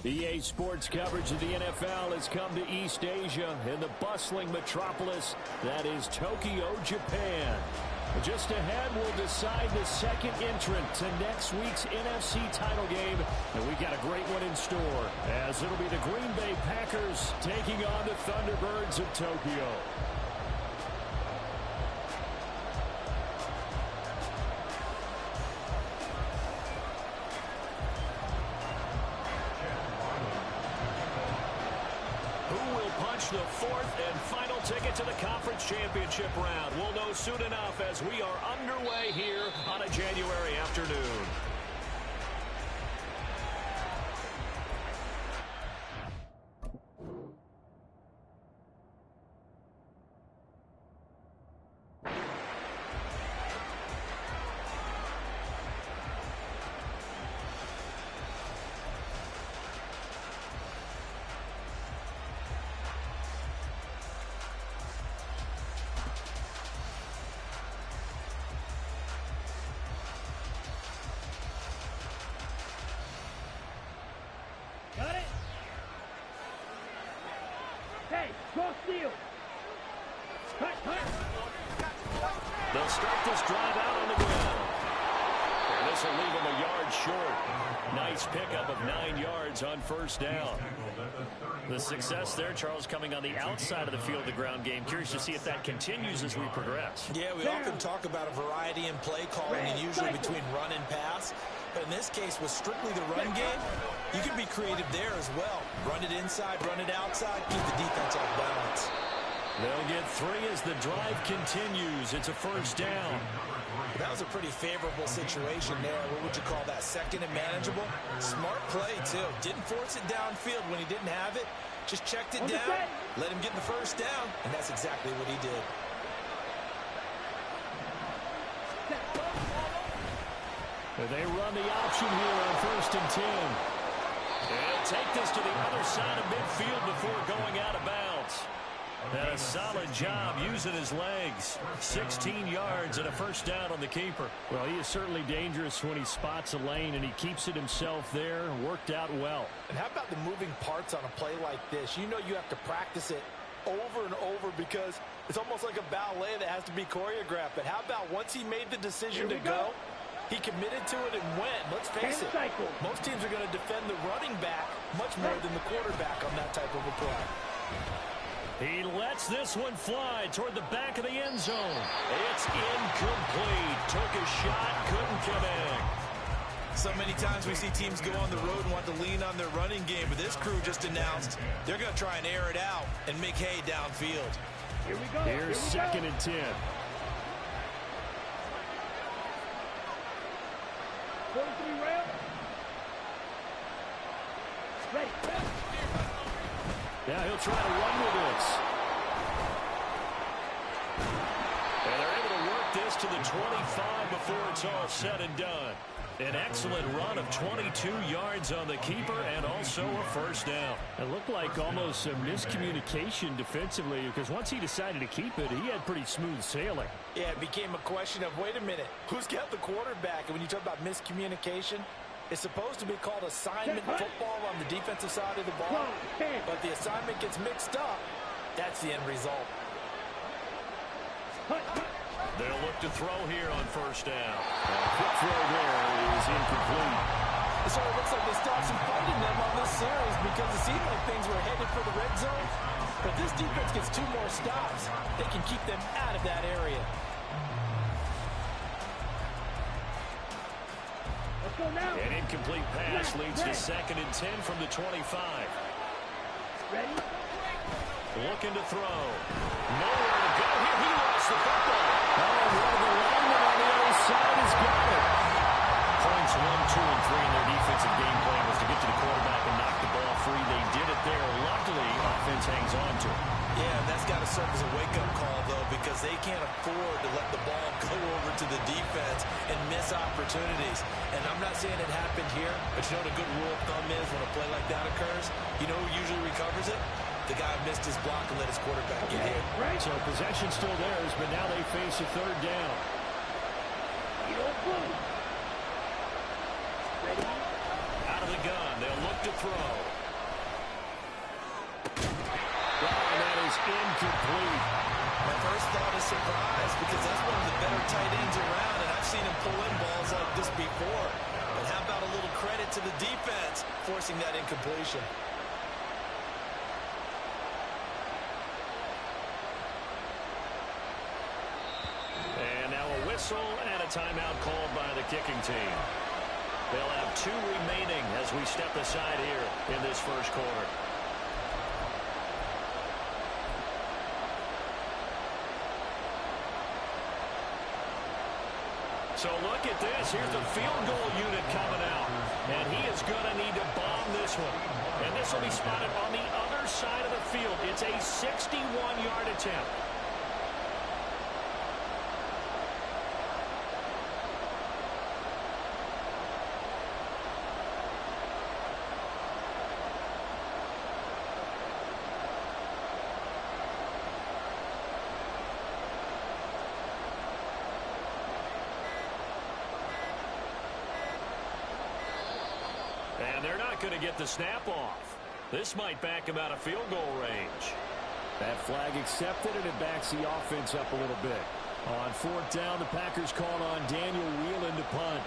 EA Sports coverage of the NFL has come to East Asia in the bustling metropolis that is Tokyo, Japan. Just ahead, we'll decide the second entrant to next week's NFC title game. And we've got a great one in store, as it'll be the Green Bay Packers taking on the Thunderbirds of Tokyo. The fourth and final ticket to the conference championship round. We'll know soon enough as we are underway here on a January afternoon. Got it? Hey, cross field. Cut. They'll start this drive out on the ground. And this will leave them a yard short. Nice pickup of 9 yards on first down. The success there, Charles, coming on the outside of the field, the ground game. Curious to see if that continues as we progress. Yeah, we often talk about a variety in play calling and usually between run and pass. But in this case, with strictly the run game, you can be creative there as well. Run it inside, run it outside, keep the defense off balance. They'll get 3 as the drive continues. It's a first down. That was a pretty favorable situation there. What would you call that? Second and manageable? Smart play, too. Didn't force it downfield when he didn't have it. Just checked it down, let him get the first down, and that's exactly what he did. They run the option here on first and 10. They'll take this to the other side of midfield before going out of bounds. And a solid job using his legs. 16 yards and a first down on the keeper. Well, he is certainly dangerous when he spots a lane, and he keeps it himself there. Worked out well. And how about the moving parts on a play like this? You know you have to practice it over and over because it's almost like a ballet that has to be choreographed. But how about once he made the decision to go, he committed to it and went. Let's face it, most teams are going to defend the running back much more than the quarterback on that type of a play. He lets this one fly toward the back of the end zone. It's incomplete. Took a shot, couldn't connect. So many times we see teams go on the road and want to lean on their running game, but this crew just announced they're going to try and air it out and make hay downfield. Here we go. Here's second and 10. 43 rail. Ready. Yeah, he'll try to run with this. And they're able to work this to the 25 before it's all said and done. An excellent run of 22 yards on the keeper and also a first down. It looked like almost a miscommunication defensively because once he decided to keep it, he had pretty smooth sailing. Yeah, it became a question of, wait a minute, who's got the quarterback? And when you talk about miscommunication, it's supposed to be called assignment football on the defensive side of the ball. But the assignment gets mixed up. That's the end result. They'll look to throw here on first down. A quick throw there is incomplete. So it looks like they stopped some fight in them on this series because it seemed like things were headed for the red zone. But this defense gets 2 more stops. They can keep them out of that area. Let's go now. An incomplete pass leads to second and 10 from the 25. Ready? Looking to throw. Nowhere to go here. He lost the football. Oh, one of the linemen on the other side has got it. Points 1, 2, and 3 in their defensive game plan was to get to the quarterback and knock the ball free. They did it there. Luckily, offense hangs on to it. Yeah, that's got to serve as a wake-up call, though, because they can't afford to let the ball go over to the defense and miss opportunities. And I'm not saying it happened here, but you know what a good rule of thumb is when a play like that occurs? You know who usually recovers it? The guy missed his block and let his quarterback get hit. Right. So possession still theirs, but now they face a third down. Ready? Out of the gun, they'll look to throw. is incomplete. My first thought is surprise because that's one of the better tight ends around, and I've seen him pull in balls like this before. But how about a little credit to the defense forcing that incompletion? And now a whistle and a timeout called by the kicking team. They'll have 2 remaining as we step aside here in this first quarter. So look at this. Here's the field goal unit coming out. And he is going to need to bomb this one. And this will be spotted on the other side of the field. It's a 61-yard attempt. And they're not going to get the snap off. This might back him out of field goal range. That flag accepted, and it backs the offense up a little bit. On 4th down, the Packers called on Daniel Whelan to punt.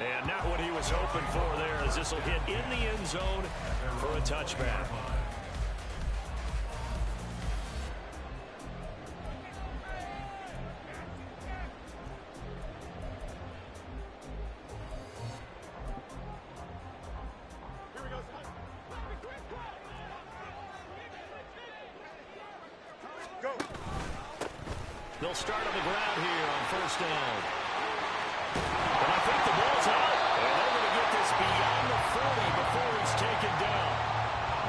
And not what he was hoping for there, as this will hit in the end zone for a touchback. They'll start on the ground here on 1st down. And I think the ball's out. And they're going to get this beyond the 40 before it's taken down.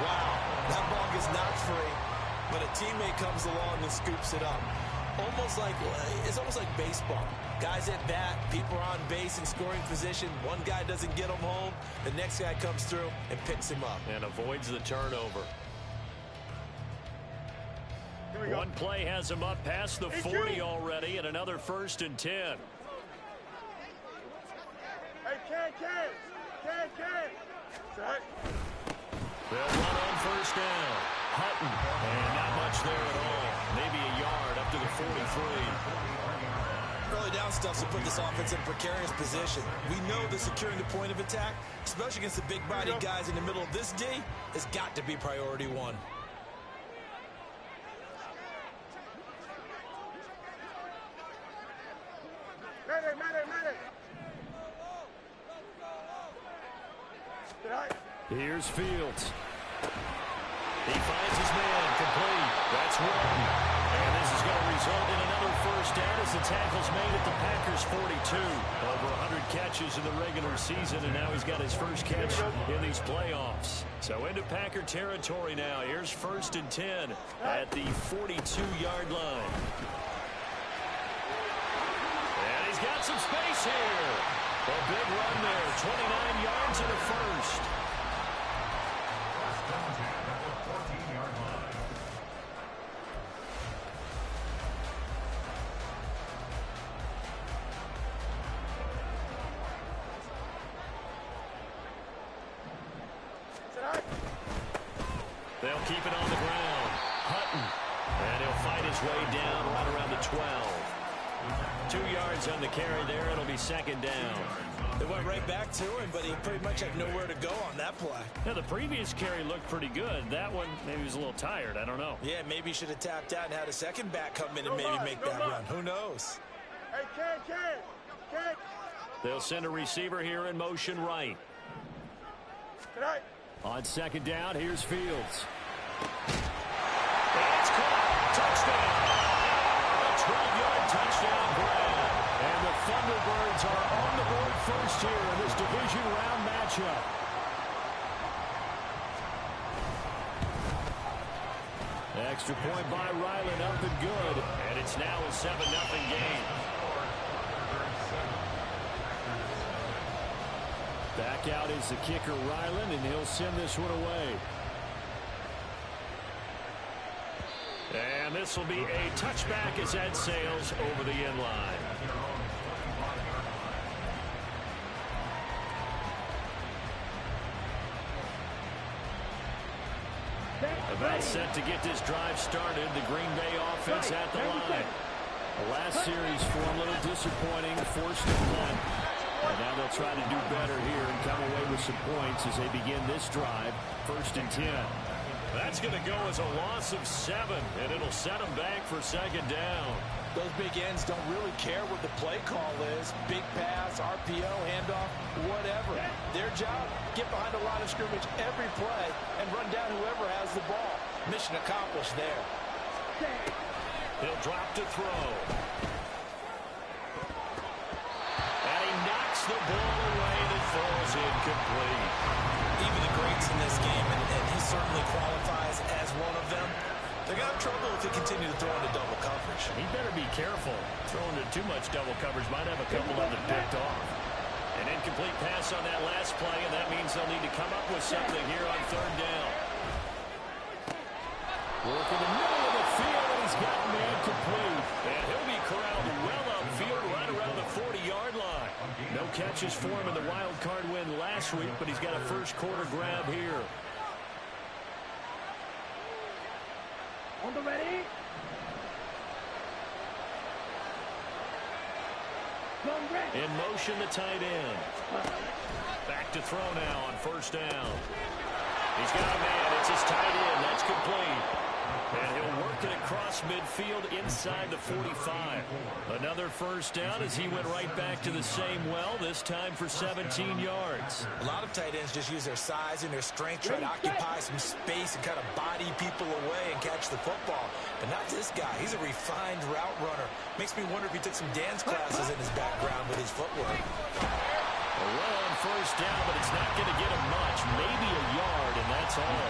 Wow, that ball gets knocked free, but a teammate comes along and scoops it up. It's almost like baseball. Guys at bat, people are on base in scoring position. One guy doesn't get him home. The next guy comes through and picks him up. And avoids the turnover. One play has him up past the 40 already, and another 1st and 10. Hey, Ken. Set. They'll run on 1st down. Hutton, and not much there at all. Maybe a yard up to the 43. Early down stuff to put this offense in a precarious position. We know that securing the point of attack, especially against the big-bodied guys in the middle of this D, has got to be priority 1. Here's Fields. He finds his man, complete. That's one. And this is going to result in another 1st down as the tackle's made at the Packers' 42. Over 100 catches in the regular season, and now he's got his first catch in these playoffs. So into Packer territory now. Here's 1st and 10 at the 42-yard line. And he's got some space here. A big run there, 29 yards in the 1st. They'll keep it on the ground. Hutton. And he'll fight his way down right around the 12. 2 yards on the carry there. It'll be 2nd down. They went right back to him, but he pretty much had nowhere to go on that play. Now, the previous carry looked pretty good. That one, maybe he was a little tired. I don't know. Yeah, maybe he should have tapped out and had a second back come in and maybe make that run. Who knows? Hey, Ken. They'll send a receiver here in motion right. Tonight. On 2nd down, here's Fields. And it's caught. Touchdown. A 12-yard touchdown grab. And the Thunderbirds are on the board first here in this division round matchup. Extra point by Ryland, up and good. And it's now a 7-0 game. Back out is the kicker, Ryland, and he'll send this one away. And this will be a touchback as that sails over the end line. About set to get this drive started. The Green Bay offense at the line. The last series for a little disappointing, forced to punt. And now they'll try to do better here and come away with some points as they begin this drive. 1st and 10. That's going to go as a loss of 7, and it'll set them back for 2nd down. Those big ends don't really care what the play call is. Big pass, RPO, handoff, whatever. Their job, get behind a line of scrimmage every play and run down whoever has the ball. Mission accomplished there. He'll drop to throw. And he knocks the ball away and it falls incomplete. Even the greats in this game, and he certainly qualifies as one of them, they're going to have trouble if they continue to throw into double coverage. He better be careful. Throwing to too much double coverage might have a couple of them picked off. An incomplete pass on that last play, and that means they'll need to come up with something here on 3rd down. Working the middle of the field, and he's got man complete. And he'll be corralled well upfield right around the 40-yard line. No catches for him in the wild card win last week, but he's got a first quarter grab here. On the ready. In motion, the tight end. Back to throw now on 1st down. He's got a man. It's his tight end. That's complete. And he'll work it across midfield inside the 45. Another 1st down as he went right back to the same well, this time for 17 yards. A lot of tight ends just use their size and their strength, try to occupy some space and kind of body people away and catch the football. But not this guy. He's a refined route runner. Makes me wonder if he took some dance classes in his background with his footwork. A run on 1st down, but it's not going to get him much. Maybe a yard, and that's all.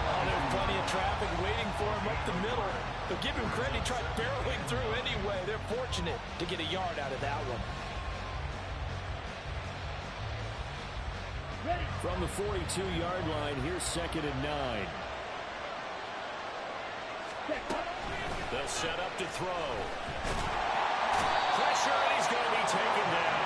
Oh, there's plenty of traffic waiting for him up the middle. But give him credit, he tried barreling through anyway. They're fortunate to get a yard out of that one. From the 42-yard line, here's 2nd and 9. They'll set up to throw. Pressure, and he's going to be taken down.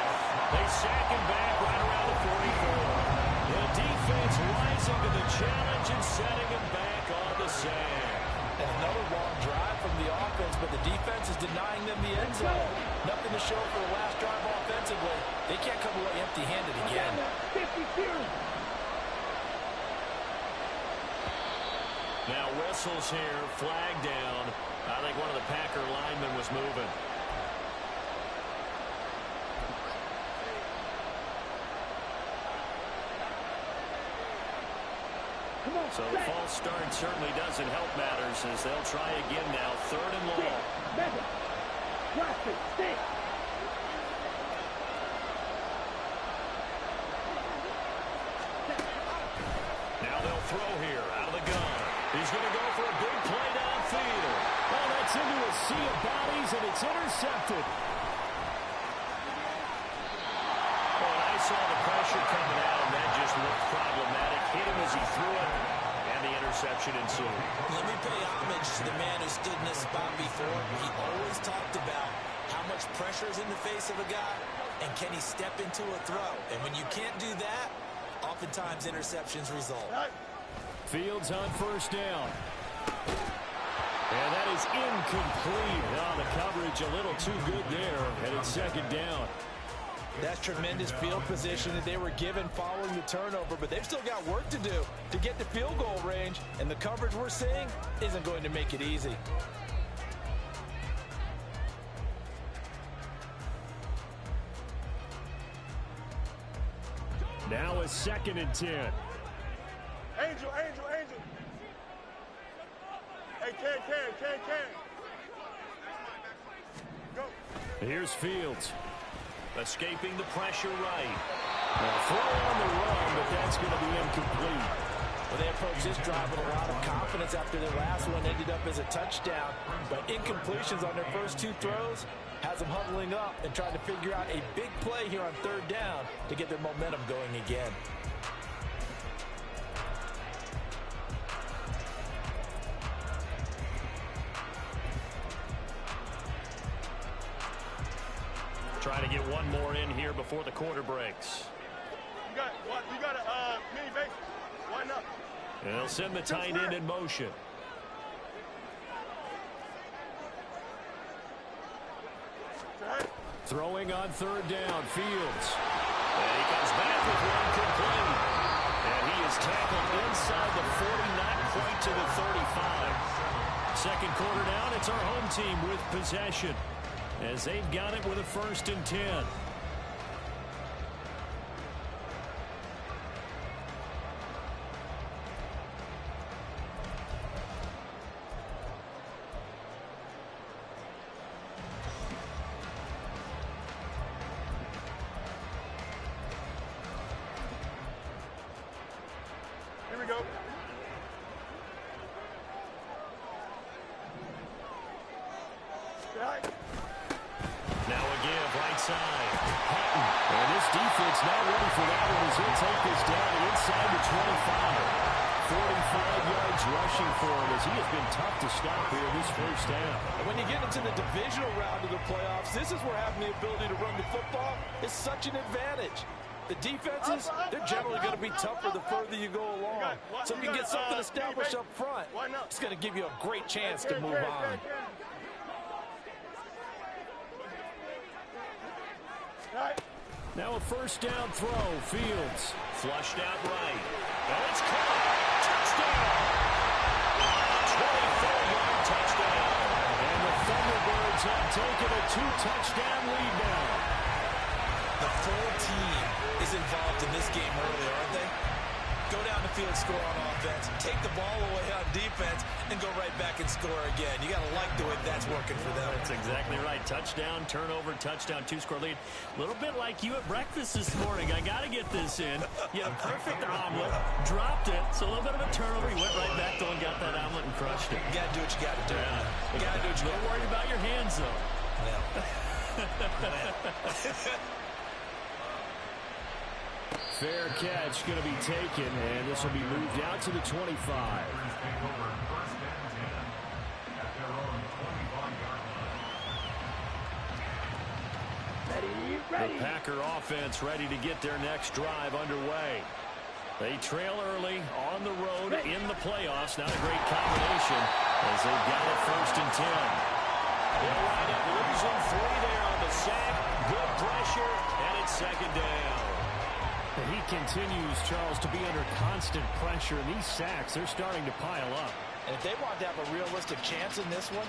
They sack him back right around the 44. The defense rising to the challenge and setting him back on the sand. And another long drive from the offense, but the defense is denying them the end zone. Nothing to show for the last drive offensively. They can't come away empty-handed again. Now whistles here, flag down. I think one of the Packer linemen was moving. So the false start certainly doesn't help matters as they'll try again now. 3rd and long. Now they'll throw here out of the gun. He's going to go for a big play downfield. Oh, that's into a sea of bodies, and it's intercepted. Oh, I saw the pressure coming out, and that just looked problematic. Hit him as he threw it, and the interception ensued. Let me pay homage to the man who stood in this spot before. He always talked about how much pressure is in the face of a guy, and can he step into a throw. And when you can't do that, oftentimes interceptions result. Fields on 1st down. And that is incomplete. Oh, the coverage a little too good there, and it's 2nd down. That's tremendous field position that they were given following the turnover, but they've still got work to do to get the field goal range, and the coverage we're seeing isn't going to make it easy. Now a 2nd and 10. Angel. Hey, can. Go. Here's Fields. Escaping the pressure right. A throw on the run, but that's going to be incomplete. Well, they approached this drive with a lot of confidence after their last one ended up as a touchdown. But incompletions on their first 2 throws has them huddling up and trying to figure out a big play here on 3rd down to get their momentum going again. Try to get one more in here before the quarter breaks. You got a mini base. Why not? And they'll send the tight end in motion. Throwing on third down, Fields. And he comes back with one complete. And he is tackled inside the 40, not quite to the 35. Second quarter down, it's our home team with possession, as they've got it with a 1st and 10. Here we go. Now a give, right side. Patton. And this defense not ready for that one as he'll take this down inside the 25. 45 yards rushing for him as he has been tough to stop here this first down. And when you get into the divisional round of the playoffs, this is where having the ability to run the football is such an advantage. The defenses, they're generally going to be tougher the further you go along. So if you get something established up front, it's going to give you a great chance to move on. Now a first down throw. Fields flushed out right. And it's caught. Touchdown. 24-yard touchdown. And the Thunderbirds have taken a 2-touchdown lead now. The full team is involved in this game early, aren't they? Go down the field, score on offense, take the ball away on defense, and go right back and score again. You got to like the way that's working for them. That's exactly right. Touchdown, turnover, touchdown, 2-score lead. A little bit like you at breakfast this morning. I got to get this in. You had a perfect omelet, dropped it. So a little bit of a turnover. You went right back, though, and got that omelet and crushed it. You got to do what you got to do. Yeah. You got to do what you got to do. Don't worry about your hands, though. Fair catch going to be taken, and this will be moved out to the 25. The Packer offense ready to get their next drive underway. They trail early on the road in the playoffs. Not a great combination as they've got it 1st and 10. They'll wind up losing 3 there on the sack. Good pressure, and it's 2nd down. He continues, Charles, to be under constant pressure, and these sacks, they're starting to pile up. And if they want to have a realistic chance in this one,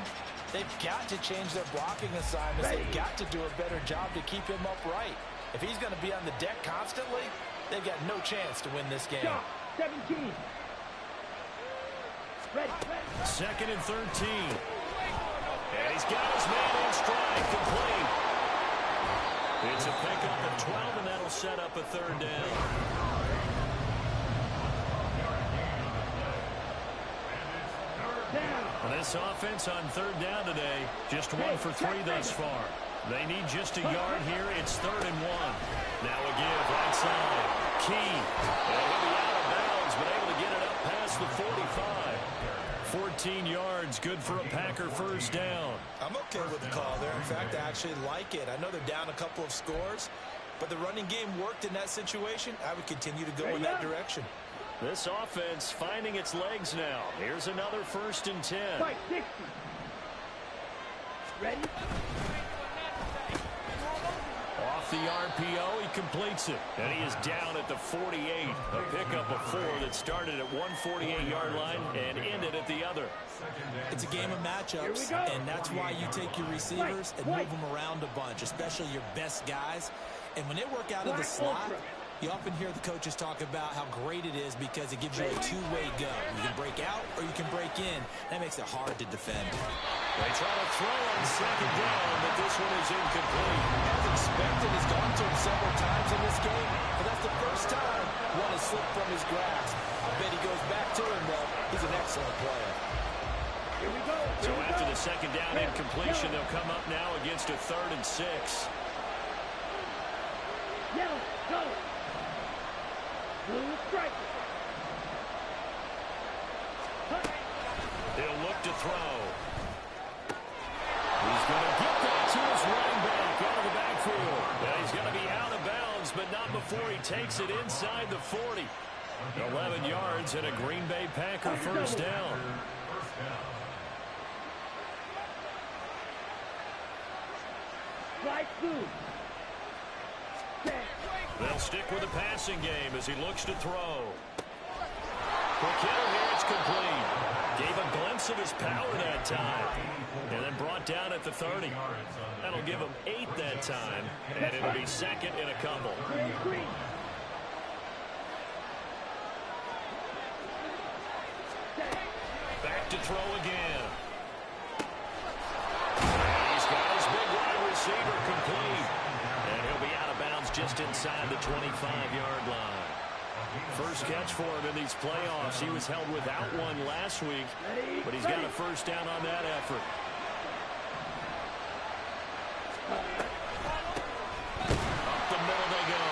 they've got to change their blocking assignments. They've got to do a better job to keep him upright. If he's going to be on the deck constantly, they've got no chance to win this game. 17. Ready. 2nd and 13. And he's got his man in stride, complete. It's a pickup of 12, and that'll set up a 3rd down. Well, this offense on 3rd down today, just 1 for 3 thus far. They need just a yard here. It's 3rd and 1. Now a give, right side. Key. And he'll be out of bounds, but able to get it up past the 45. 14 yards, good for a Packer 1st down. I'm okay with the call there. In fact, I actually like it. I know they're down a couple of scores, but the running game worked in that situation. I would continue to go in that direction. This offense finding its legs now. Here's another 1st and 10. Fight, 60. Ready? Off the RPO, he completes it. And he is down at the 48. A pickup of 4 that started at 148-yard line and ended at the other. It's a game of matchups, and that's why you take your receivers and move them around a bunch, especially your best guys. And when they work out of the slot, you often hear the coaches talk about how great it is because it gives you a two-way go. You can break out or you can break in. That makes it hard to defend. They try to throw on 2nd down, but this one is incomplete. As expected, he's gone to him several times in this game, but that's the first time one has slipped from his grasp. I bet he goes back to him, though. He's an excellent player. Here we go. So after the 2nd down incompletion, they'll come up now against a 3rd and 6. Yellow, go. Blue strike. He'll look to throw. He's going to get that to his running back out of the backfield. before he takes it inside the 40. 11 yards and a Green Bay Packer first down. They'll stick with the passing game as he looks to throw. Quick hitter here, it's complete. Gave a glimpse of his power that time. And then brought down at the 30. That'll give him 8 that time. And it'll be second in a couple. Back to throw again. He's got his big wide receiver complete. And he'll be out of bounds just inside the 25-yard line. First catch for him in these playoffs. He was held without one last week, but he's got a first down on that effort. Up the middle they go.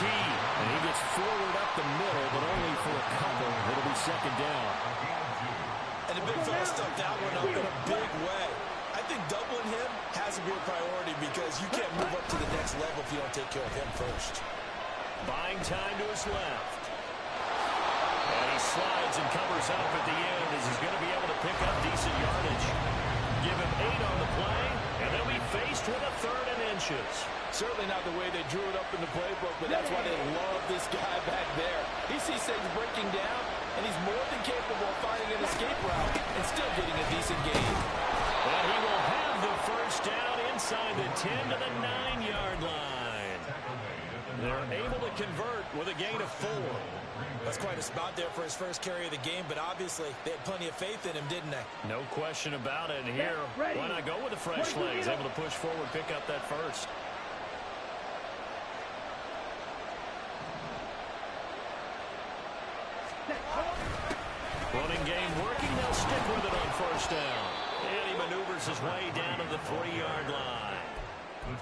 Key. And he gets forward up the middle, but only for a couple. It'll be second down. And the big fella stuffed that one up in a big way. I think doubling him has to be a priority because you can't move up to the next level if you don't take care of him first. Buying time to his left. And he slides and covers up at the end as he's going to be able to pick up decent yardage. Give him 8 on the play, and they'll be faced with a 3rd and inches. Certainly not the way they drew it up in the playbook, but that's why they love this guy back there. He sees things breaking down, and he's more than capable of finding an escape route and still getting a decent gain. And he will have the first down inside the 10 to the 9-yard line. They're able to convert with a gain of 4. That's quite a spot there for his first carry of the game, but obviously they had plenty of faith in him, didn't they? No question about it. And here, why not go with the fresh legs? Able to push forward, pick up that first. Running game working. They'll stick with it on first down. And he maneuvers his way down to the 3-yard line.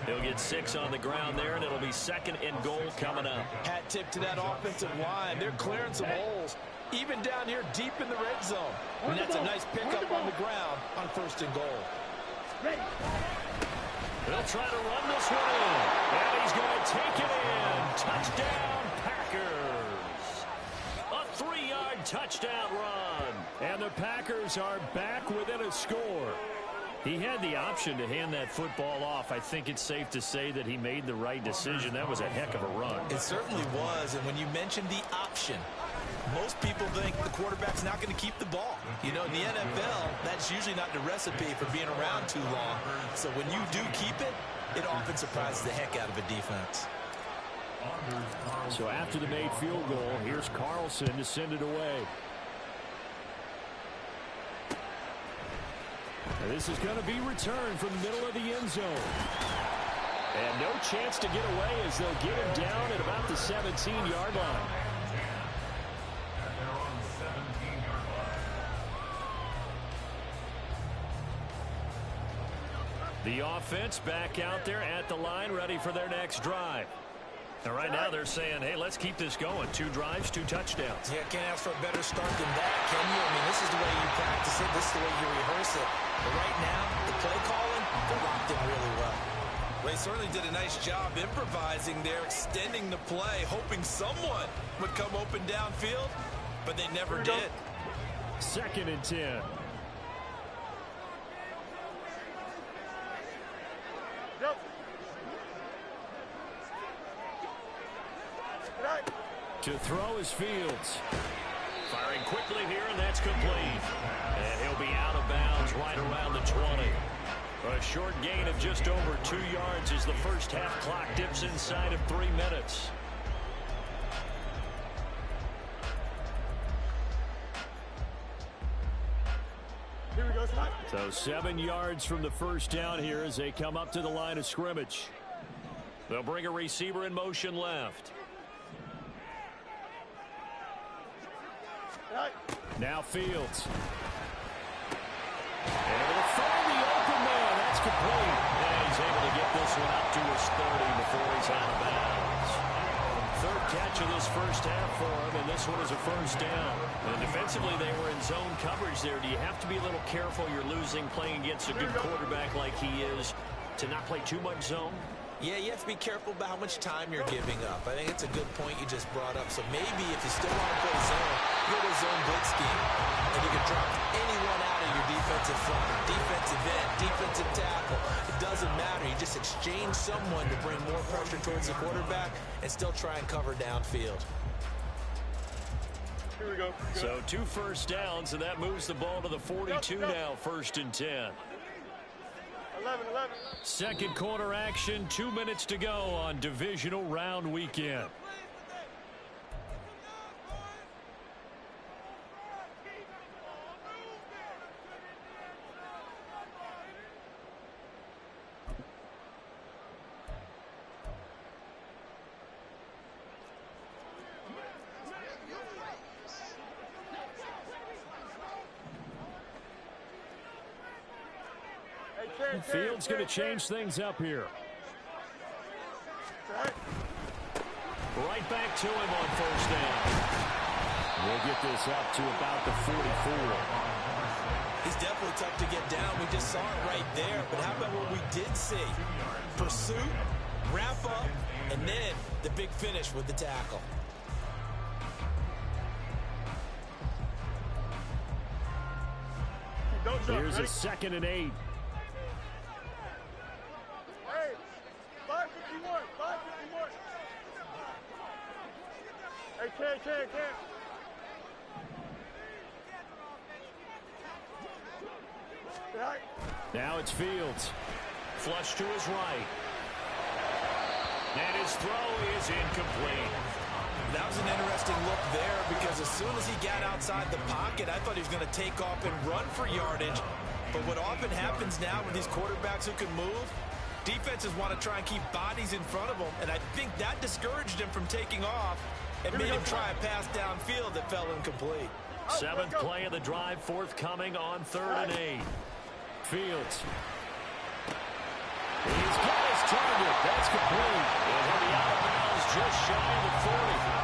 He'll get 6 on the ground there, and it'll be second and goal coming up. Hat tip to that offensive line. They're clearing some holes, even down here deep in the red zone. And that's a nice pickup on the ground on first and goal. They'll try to run this one in. And he's going to take it in. Touchdown, Packers. A 3-yard touchdown run. And the Packers are back within a score. He had the option to hand that football off. I think it's safe to say that he made the right decision. That was a heck of a run. It certainly was, and when you mentioned the option, most people think the quarterback's not going to keep the ball. You know, in the NFL, that's usually not the recipe for being around too long. So when you do keep it, it often surprises the heck out of a defense. So after the made field goal, here's Carlson to send it away. This is going to be returned from the middle of the end zone. And no chance to get away as they'll get him down at about the 17-yard line. The offense back out there at the line, ready for their next drive. And right now they're saying, hey, let's keep this going. 2 drives, 2 touchdowns. Yeah, can't ask for a better start than that, can you? I mean, this is the way you practice it. This is the way you rehearse it. But right now, the play calling, they're locked in really well. They certainly did a nice job improvising there, extending the play, hoping someone would come open downfield, but they never did. 2nd and 10. To throw is Fields. Firing quickly here, and that's complete. And he'll be out of bounds right around the 20. A short gain of just over 2 yards as the first half clock dips inside of 3 minutes. Here we go, Scott. So 7 yards from the first down here as they come up to the line of scrimmage. They'll bring a receiver in motion left. Now Fields. Able to find the open man. That's complete. And he's able to get this one up to his 30 before he's out of bounds. 3rd catch of this first half for him, and this one is a first down. And defensively, they were in zone coverage there. Do you have to be a little careful? You're losing playing against a good quarterback like he is to not play too much zone? Yeah, you have to be careful about how much time you're giving up. I think it's a good point you just brought up. So maybe if you still want to play zone, you go to zone blitz scheme. And you can drop anyone out of your defensive front, defensive end, defensive tackle. It doesn't matter. You just exchange someone to bring more pressure towards the quarterback and still try and cover downfield. Here we go. So 2 first downs, and that moves the ball to the 42 now, 1st and 10. 11. Second quarter action, 2 minutes to go on divisional round weekend. Fields going to change things up here. Right back to him on 1st down. We'll get this up to about the 44. He's definitely tough to get down. We just saw it right there. But how about what we did see? Pursuit, wrap up, and then the big finish with the tackle. Here's a 2nd and 8. Hey, 551. Hey, can't. Now it's Fields. Flush to his right. And his throw is incomplete. That was an interesting look there because as soon as he got outside the pocket, I thought he was going to take off and run for yardage. But what often happens now with these quarterbacks who can move, defenses want to try and keep bodies in front of them, and I think that discouraged him from taking off and made him try a pass downfield that fell incomplete. 7th play of the drive forthcoming on 3rd and 8. Fields. He's got his target. That's complete. And he'll be out of bounds just shy of the 40.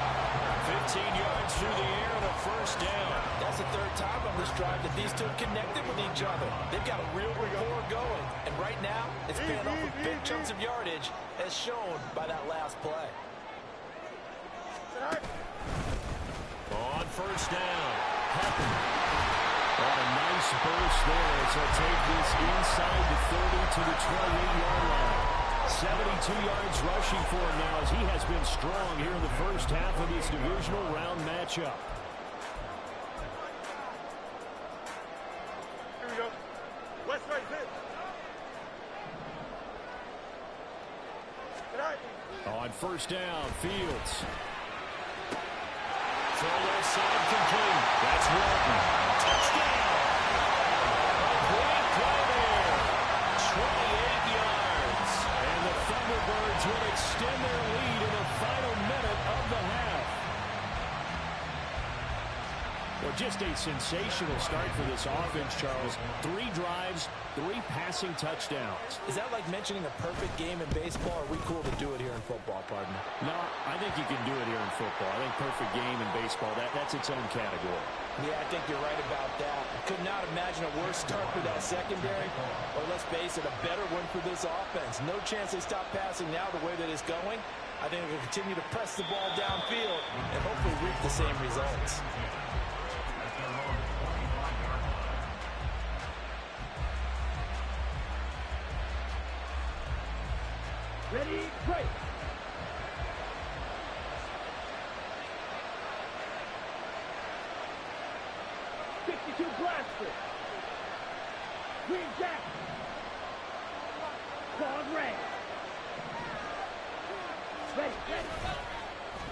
15 yards through the air and a 1st down. That's the 3rd time on this drive that these two have connected with each other. They've got a real rapport going. And right now, it's paying off with big chunks of yardage, as shown by that last play. On 1st down. Pepper. What a nice burst there as he'll take this inside the 30 to the 28-yard line. 72 yards rushing for him now as he has been strong here in the first half of this divisional round matchup. Here we go. West right hit. On 1st down, Fields. Throw left side complete. That's Walton. Touchdown. Great play there. 28 yards. And the Thunderbirds will extend their lead in the final minute of the half. Well, just a sensational start for this offense, Charles. 3 drives, 3 passing touchdowns. Is that like mentioning a perfect game in baseball, or are we cool to do it here in football, partner? No, I think you can do it here in football. I think perfect game in baseball, that's its own category. Yeah, I think you're right about that. I could not imagine a worse start for that secondary, or let's face it, a better one for this offense. No chance they stop passing now the way that it's going. I think they'll continue to press the ball downfield and hopefully reap the same results. Ready, break. Blaster. Green Jack. Claude Ray. Ready.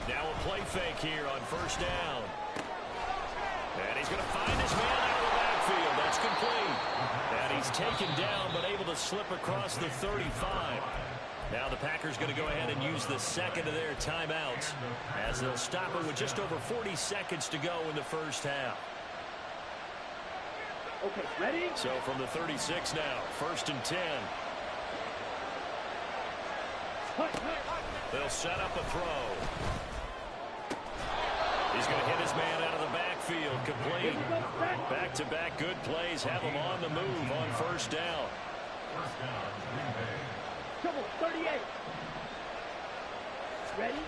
Now a play fake here on 1st down. And he's going to find his man out of the backfield. That's complete. And he's taken down but able to slip across the 35. Now the Packers going to go ahead and use the second of their timeouts as they'll stop it with just over 40 seconds to go in the first half. Okay, ready? So from the 36 now, 1st and 10. They'll set up a throw. He's going to hit his man out of the backfield, complete. Back-to-back good plays have him on the move on 1st down. Double 38. Ready?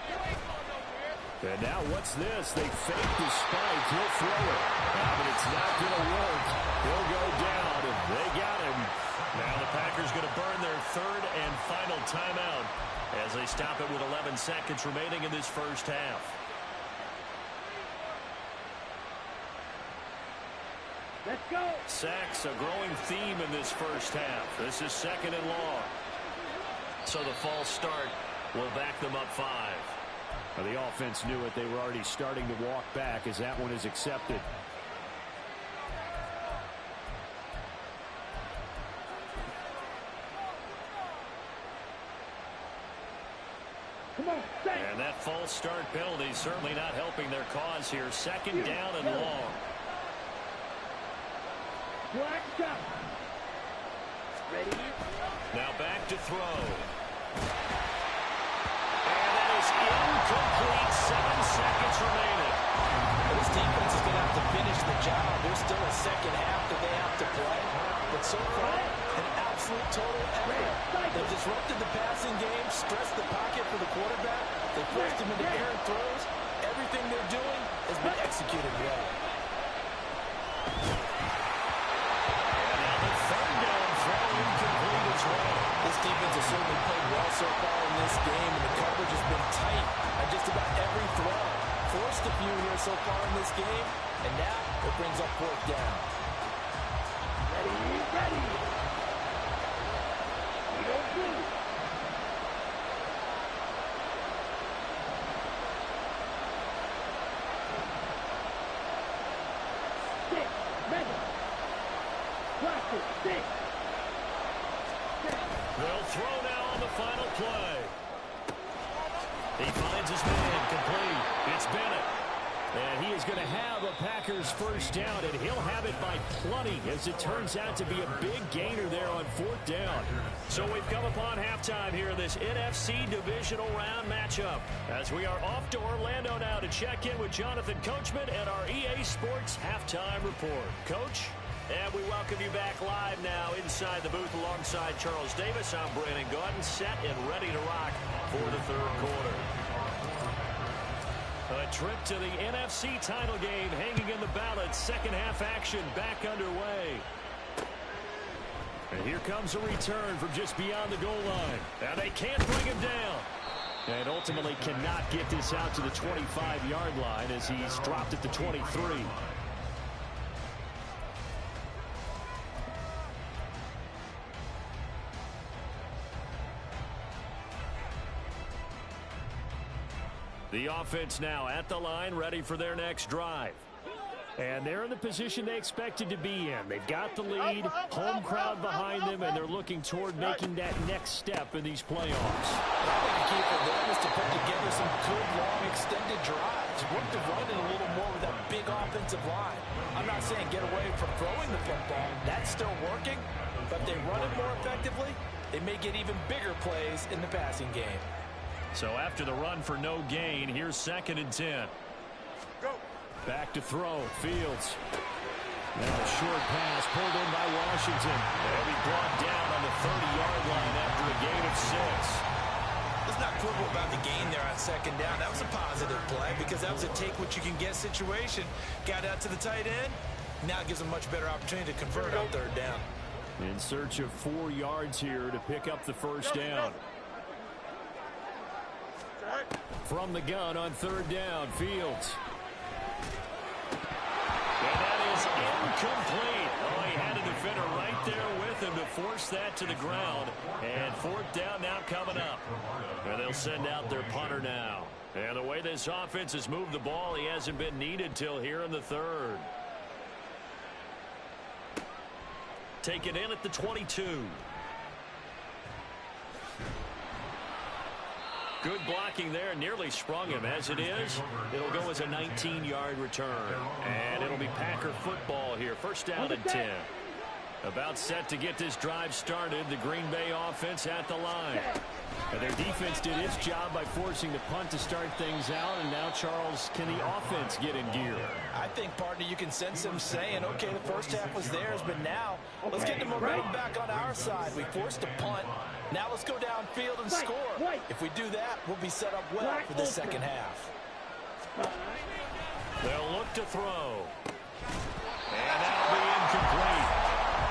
And now what's this? They fake the spike. He'll throw it. But it's not going to work. He'll go down, and they got him. Now the Packers going to burn their third and final timeout as they stop it with 11 seconds remaining in this first half. Let's go. Sacks, a growing theme in this first half. This is second and long. So the false start will back them up 5. Well, the offense knew it. They were already starting to walk back as that one is accepted. Come on, stay. And that false start penalty certainly not helping their cause here. Second down and long. Black shot. Ready? Now back to throw. And that is incomplete. 7 seconds remaining. This defense is going to have to finish the job. There's still a second half that they have to play. But so far, an absolute total effort. They've disrupted the passing game, stressed the pocket for the quarterback. They forced him into errant throws. Everything they're doing has been executed well. And now the third down throw incomplete as well. This defense has certainly played well so far in this game, and the coverage has been tight on just about every throw. Forced a few here so far in this game, and now it brings up fourth down. Ready, ready. We don't lose. Six, mega. Plastic, six. They'll throw now on the final play. He finds his man complete. It's Bennett. And he is going to have a Packers first down, and he'll have it by plenty as it turns out to be a big gainer there on fourth down. So we've come upon halftime here in this NFC divisional round matchup as we are off to Orlando now to check in with Jonathan Coachman and our EA Sports halftime report. Coach? And we welcome you back live now inside the booth alongside Charles Davis. I'm Brandon Gordon, set and ready to rock for the third quarter. A trip to the NFC title game hanging in the balance. Second half action back underway. And here comes a return from just beyond the goal line. Now they can't bring him down. And ultimately cannot get this out to the 25-yard line as he's dropped at the 23. The offense now at the line, ready for their next drive. And they're in the position they expected to be in. They've got the lead, home crowd behind them, and they're looking toward making that next step in these playoffs. I think the key for them is to put together some good, long, extended drives. Work the run in a little more with that big offensive line. I'm not saying get away from throwing the football. That's still working. But if they run it more effectively, they may get even bigger plays in the passing game. So after the run for no gain, here's 2nd and 10. Go. Back to throw. Fields. Now a short pass pulled in by Washington. They'll be brought down on the 30-yard line after a gain of 6. Let's not quibble about the gain there on second down. That was a positive play because that was a take-what-you-can-get situation. Got out to the tight end. Now it gives them a much better opportunity to convert on third down. In search of 4 yards here to pick up the first down. From the gun on third down, Fields. And that is incomplete. Oh, he had a defender right there with him to force that to the ground. And fourth down now coming up. And they'll send out their punter now. And the way this offense has moved the ball, he hasn't been needed till here in the third. Take it in at the 22. Good blocking there, nearly sprung him. As it is, it'll go as a 19-yard return. And it'll be Packer football here. First down and 10. About set to get this drive started. The Green Bay offense at the line. And their defense did its job by forcing the punt to start things out. And now, Charles, can the offense get in gear? I think, partner, you can sense them saying, okay, the first half was theirs, but now let's get the momentum back on our side. We forced a punt. Now let's go downfield and score. If we do that, we'll be set up well for the second half. They'll look to throw. And that'll be incomplete.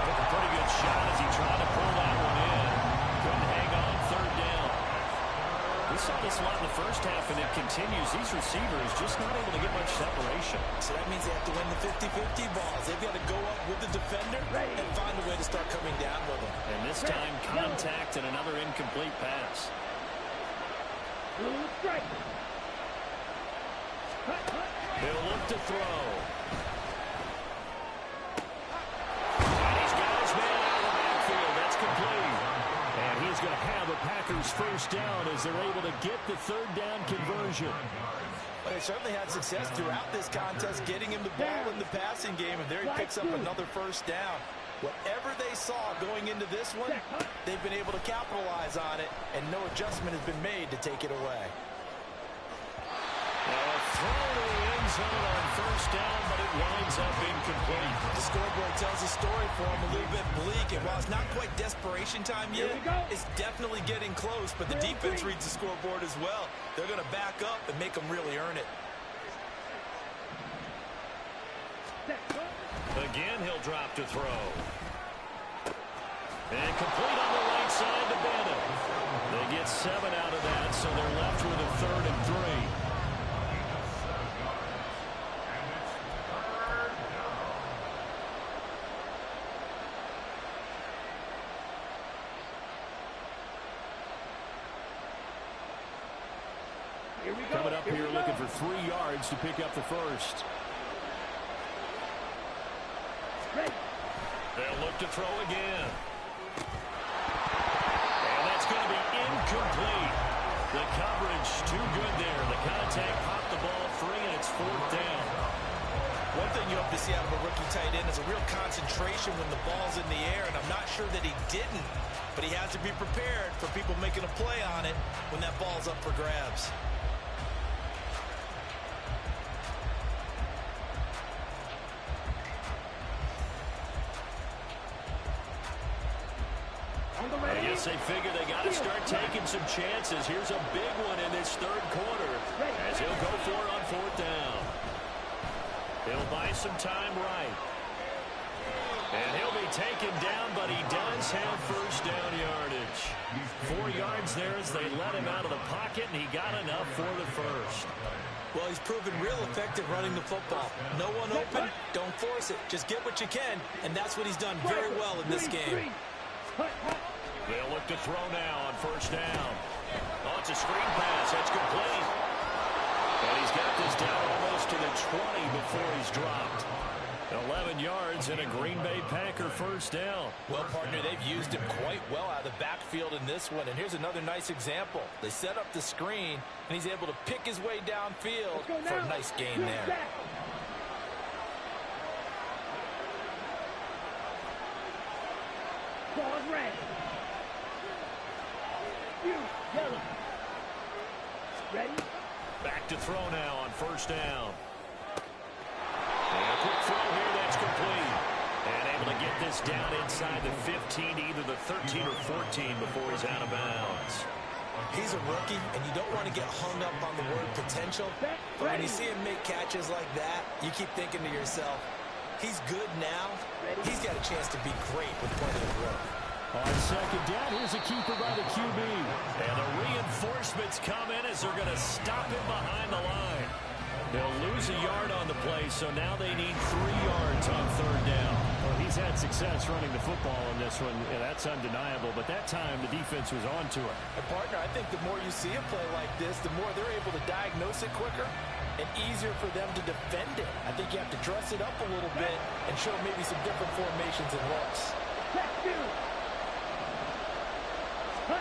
Took a pretty good shot as he tried to pull that one in. Couldn't hang on third down. We saw this a lot in the first half, and it continues. These receivers just not able to get much separation. So that means they have to win the 50-50 balls. They've got to go up with the defender and find a way to start coming down with them. And this time, contact and another incomplete pass. They'll look to throw. And he's got his man out of the backfield. That's complete. And he's going to have a Packers first down as they're able to get the third down conversion. Well, they certainly had success throughout this contest getting him the ball in the passing game, and there he picks up another first down. Whatever they saw going into this one, they've been able to capitalize on it, and no adjustment has been made to take it away. A throw to the end zone on first down, but it winds up incomplete. The scoreboard tells a story for him, a little bit bleak, and while it's not quite desperation time yet, it's definitely getting close, but the defense reads the scoreboard as well. They're going to back up and make them really earn it. Again, he'll drop to throw. And complete on the right side to Bennett. They get 7 out of that, so they're left with a 3rd and 3. Coming up here looking for 3 yards to pick up the first. They'll look to throw again. And that's going to be incomplete. The coverage too good there. The contact popped the ball free, and it's 4th down. One thing you hope to see out of a rookie tight end is a real concentration when the ball's in the air, and I'm not sure that he didn't, but he has to be prepared for people making a play on it when that ball's up for grabs. I guess they figure they got to start taking some chances. Here's a big one in this 3rd quarter as he'll go for it on 4th down. He'll buy some time right. And he'll be taken down, but he does have first down yardage. 4 yards there as they let him out of the pocket, and he got enough for the first. Well, he's proven real effective running the football. No one open, don't force it. Just get what you can, and that's what he's done very well in this game. They'll look to throw now on first down. Oh, it's a screen pass. That's complete. And he's got this down almost to the 20 before he's dropped. 11 yards and a Green Bay Packer first down. Well, partner, they've used him quite well out of the backfield in this one. And here's another nice example. They set up the screen, and he's able to pick his way downfield for a nice gain there. Red. Yellow. Ready? Back to throw now on first down. And a quick throw here, that's complete. And able to get this down inside the 15, either the 13 or 14 before he's out of bounds. He's a rookie, and you don't want to get hung up on the word potential. But when you see him make catches like that, you keep thinking to yourself, he's good now. He's got a chance to be great with plenty of work. On second down, here's a keeper by the QB. And the reinforcements come in as they're going to stop him behind the line. They'll lose a yard on the play, so now they need 3 yards on third down. Well, he's had success running the football in this one, and that's undeniable. But that time, the defense was on to it. And partner, I think the more you see a play like this, the more they're able to diagnose it quicker and easier for them to defend it. I think you have to dress it up a little bit and show maybe some different formations and looks. On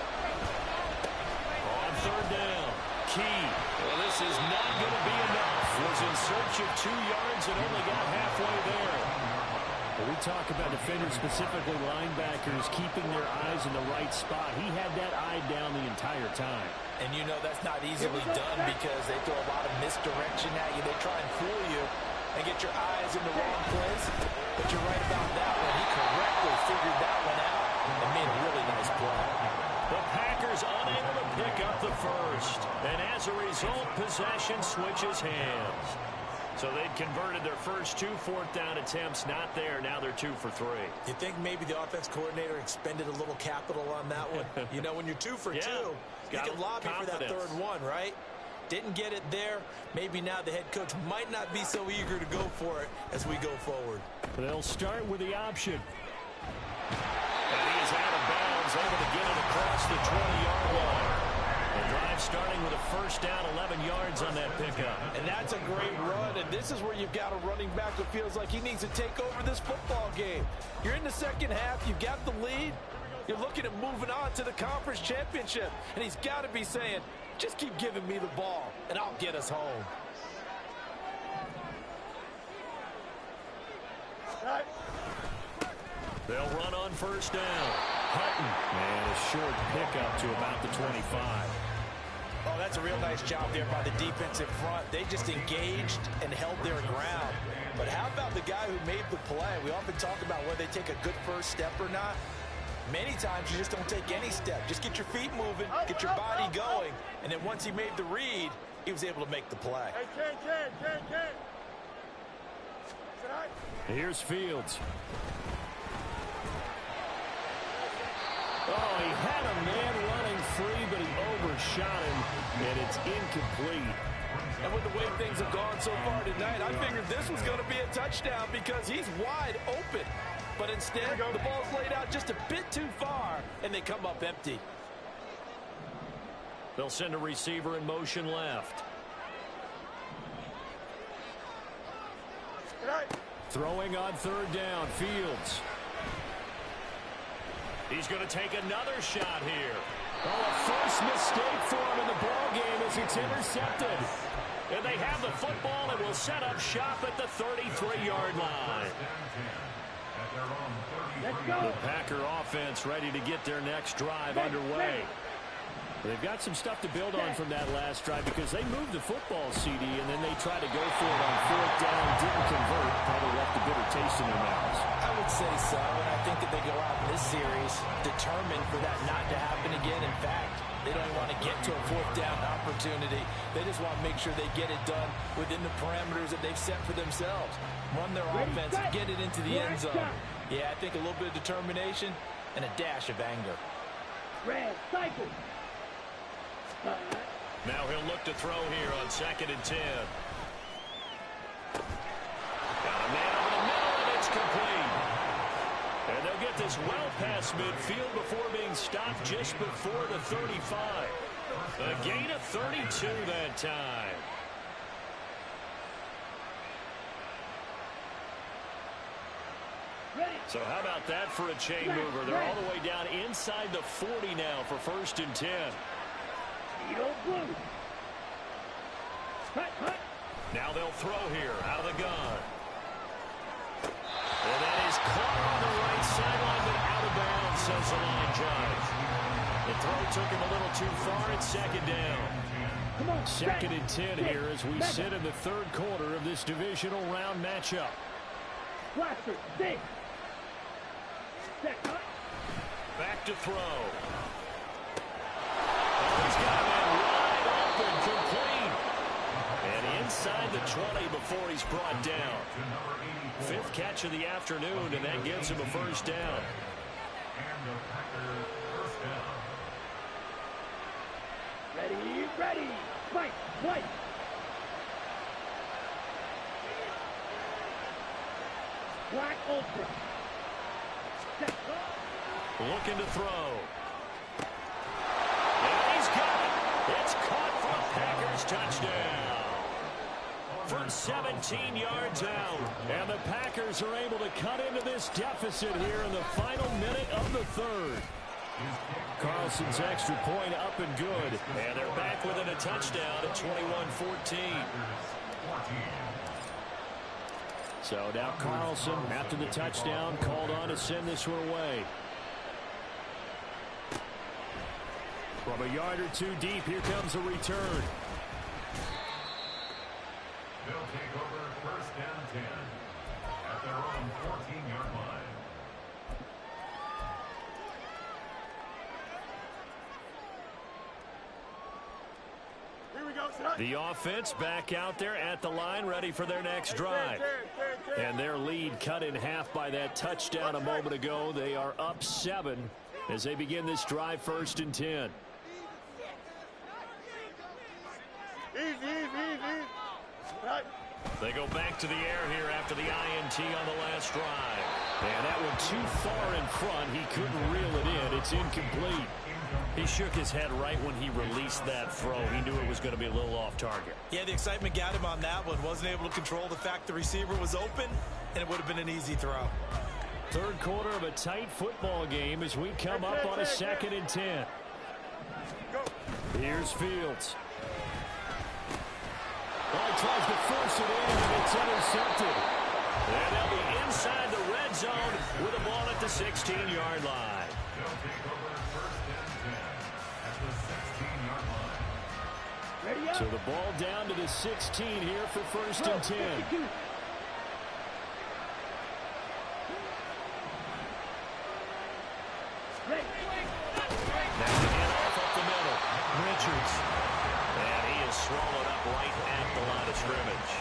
third down, Key. Well, this is not going to be enough. Was in search of 2 yards and only got halfway there. When we talk about defenders, specifically linebackers, keeping their eyes in the right spot, he had that eye down the entire time. And you know that's not easily done because they throw a lot of misdirection at you. They try and fool you and get your eyes in the wrong place. But you're right about that one. He correctly figured that one out and made a really nice play. The Packers unable to pick up the first. And as a result, possession switches hands. So they'd converted their first 2 fourth-down attempts. Not there. Now they're 2 for 3. You think maybe the offense coordinator expended a little capital on that one? You know, when you're 2 for 2, you can lobby for that third one, right? Didn't get it there. Maybe now the head coach might not be so eager to go for it as we go forward. They'll start with the option. And he's out of bounds, able to get it across the 20-yard line. The drive starting with a first down, 11 yards on that pickup. And that's a great run, and this is where you've got a running back who feels like he needs to take over this football game. You're in the second half, you've got the lead, you're looking at moving on to the conference championship, and he's got to be saying, just keep giving me the ball, and I'll get us home. They'll run on first down. Hutton, and a short pickup to about the 25. Oh, that's a real nice job there by the defensive front. They just engaged and held their ground. But how about the guy who made the play? We often talk about whether they take a good first step or not. Many times you just don't take any step. Just get your feet moving, get your body going, and then once he made the read, he was able to make the play. Hey, Ken. Here's Fields. Oh, he had a man running free, but he overshot him, and it's incomplete. And with the way things have gone so far tonight, I figured this was going to be a touchdown because he's wide open. But instead, the ball's laid out just a bit too far, and they come up empty. They'll send a receiver in motion left. Throwing on third down, Fields. He's going to take another shot here. Oh, a first mistake for him in the ballgame as it's intercepted. And they have the football and will set up shop at the 33-yard line. The Packer offense ready to get their next drive underway. They've got some stuff to build on from that last drive because they moved the football, CD, and then they tried to go for it on fourth down, didn't convert, probably left a bitter taste in their mouths. I would say so, and I think that they go out in this series determined for that not to happen again. In fact, they don't even want to get to a fourth down opportunity. They just want to make sure they get it done within the parameters that they've set for themselves. Run their offense and get it into the end zone. Yeah, I think a little bit of determination and a dash of anger. Red cycle. Now he'll look to throw here on 2nd and 10. Got a man over the middle, and it's complete. And they'll get this well past midfield before being stopped just before the 35. A gain of 32 that time. So how about that for a chain mover? They're all the way down inside the 40 now for 1st and 10. Now they'll throw here out of the gun. And that is caught on the right sideline, but out of bounds, says the line judge. The throw took him a little too far. It's 2nd down. 2nd and 10 here as we sit in the 3rd quarter of this divisional round matchup. Back to throw. He's got a man wide open, complete. And inside the 20 before he's brought down. 5th catch of the afternoon, and that gives him a first down. Ready. White. Black Ultra. Looking to throw. And he's got it. It's caught for a Packers touchdown. From 17 yards out. And the Packers are able to cut into this deficit here in the final minute of the 3rd. Carlson's extra point up and good. And they're back within a touchdown at 21-14. So now Carlson, after the touchdown, called on to send this one away. From a yard or two deep, here comes a return. They'll take over first down 10 at their own 14-yard line. Here we go. The offense back out there at the line, ready for their next drive. And their lead cut in half by that touchdown a moment ago. They are up 7 as they begin this drive, first and 10. Easy. Right. They go back to the air here after the INT on the last drive. And that one too far in front. He couldn't reel it in. It's incomplete. He shook his head right when he released that throw. He knew it was going to be a little off target. Yeah, the excitement got him on that one. Wasn't able to control the fact the receiver was open, and it would have been an easy throw. Third quarter of a tight football game as we come up on a 2nd and 10. Here's Fields. Well, he tries to force it in, and it's intercepted. And they'll be inside the red zone with a ball at the 16-yard line. They'll take over first down 10 at the 16-yard line. Ready up. So the ball down to the 16 here for first and 10. 52. Ready. Now the handoff up the middle. Richards. And he is swallowed up right at the line of scrimmage.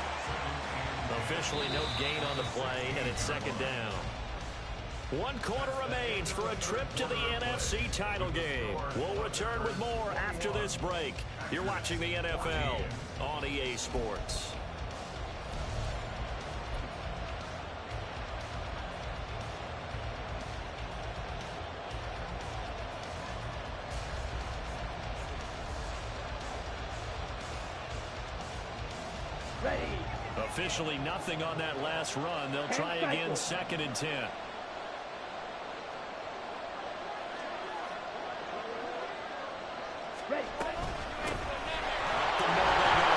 Officially no gain on the play, and it's 2nd down. 1 quarter remains for a trip to the NFC title game. We'll return with more after this break. You're watching the NFL on EA Sports. Ready. Officially nothing on that last run. They'll try again, 2nd and 10. Ready. Up the middle they go.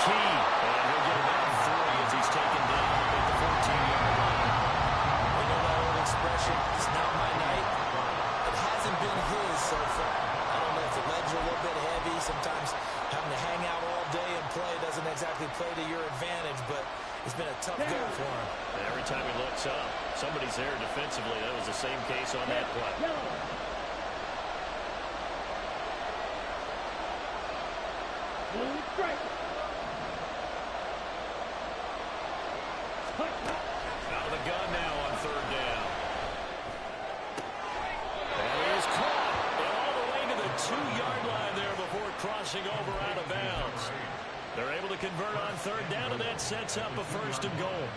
Key. And he'll get about 3 as he's taken down at the 14-yard line. We know that old expression, it's not my night. It hasn't been his so far. I don't know if the legs are a little bit heavy. Sometimes having to hang out all day and play doesn't exactly play to your advantage, but it's been a tough go for him. Every time he looks up, somebody's there defensively. That was the same case on that play. Yellow. Blue strike. Out of the gun now on 3rd down. And he is caught all the way to the 2-yard line there before crossing over out of bounds. They're able to convert on 3rd down, and that sets up a 1st and goal.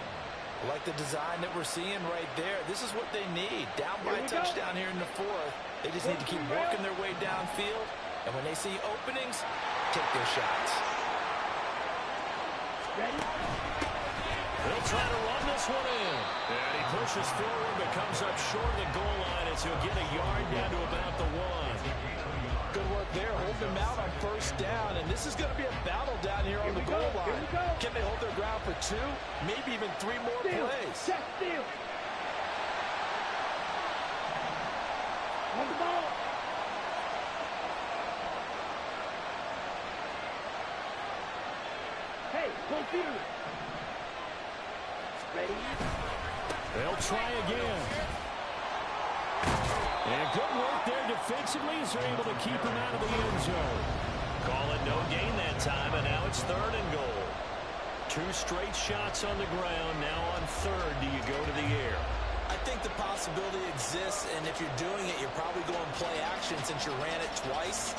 I like the design that we're seeing right there. This is what they need. Down by a touchdown here in the 4th. They just need to keep working their way downfield. And when they see openings, take their shots. Ready. They'll try to run this one in. And he pushes forward, but comes up short of the goal line as he'll get a yard down to about the 1. Good work there, holding them out on 1st down. And this is going to be a battle down here on the goal line. Can they hold their ground for 2, maybe even 3 more plays? Check steal. On the ball. Hey, computer. Ready. They'll try again. And good work there defensively as they're able to keep him out of the end zone. Call it no gain that time, and now it's 3rd and goal. 2 straight shots on the ground. Now on 3rd, do you go to the air? I think the possibility exists, and if you're doing it, you're probably going play action since you ran it twice.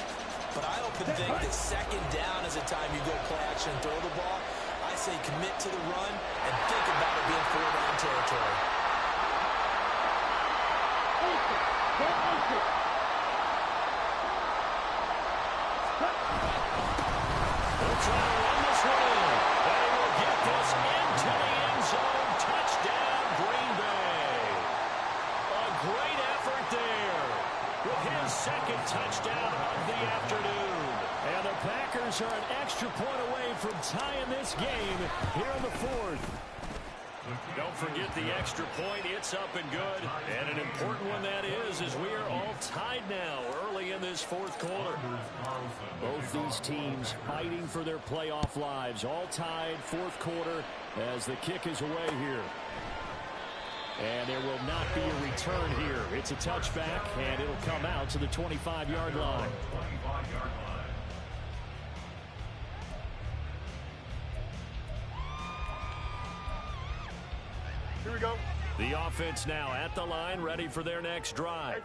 But I often think that 2nd down is a time you go play action and throw the ball. I say commit to the run and think about it being 4-down territory. They'll try to run this one in. They will get this into the end zone. Touchdown, Green Bay. A great effort there with his 2nd touchdown of the afternoon. And the Packers are an extra point away from tying this game here in the 4th. Don't forget the extra point. It's up and good. And an important one that is, as we are all tied now early in this fourth quarter. Both these teams fighting for their playoff lives. All tied, fourth quarter, as the kick is away here. And there will not be a return here. It's a touchback, and it'll come out to the 25-yard line. Here we go. The offense now at the line, ready for their next drive.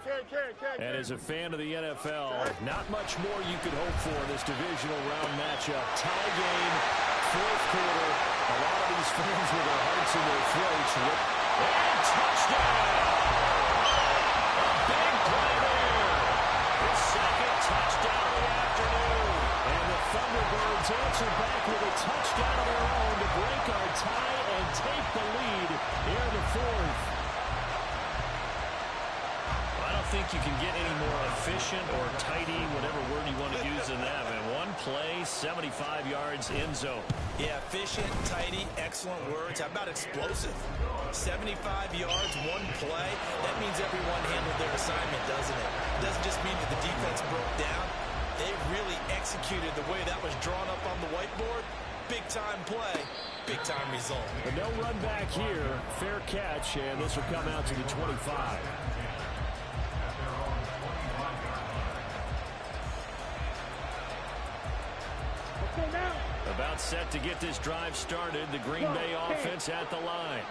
And as a fan of the NFL, not much more you could hope for in this divisional round matchup. Tie game, fourth quarter. A lot of these fans with their hearts in their throats. And touchdown! A big play there. His second touchdown of the afternoon. And the Thunderbirds answer back with a touchdown of their own to break our tie and take the lead here in the fourth. I don't think you can get any more efficient or tidy, whatever word you want to use in that. Man, one play, 75 yards, end zone. Yeah, efficient, tidy, excellent words. How about explosive? 75 yards, one play. That means everyone handled their assignment, doesn't it? It doesn't just mean that the defense broke down. They really executed the way that was drawn up on the whiteboard. Big-time play, big-time result. But no run back here. Fair catch, and this will come out to the 25. About set to get this drive started. The Green Bay offense at the line.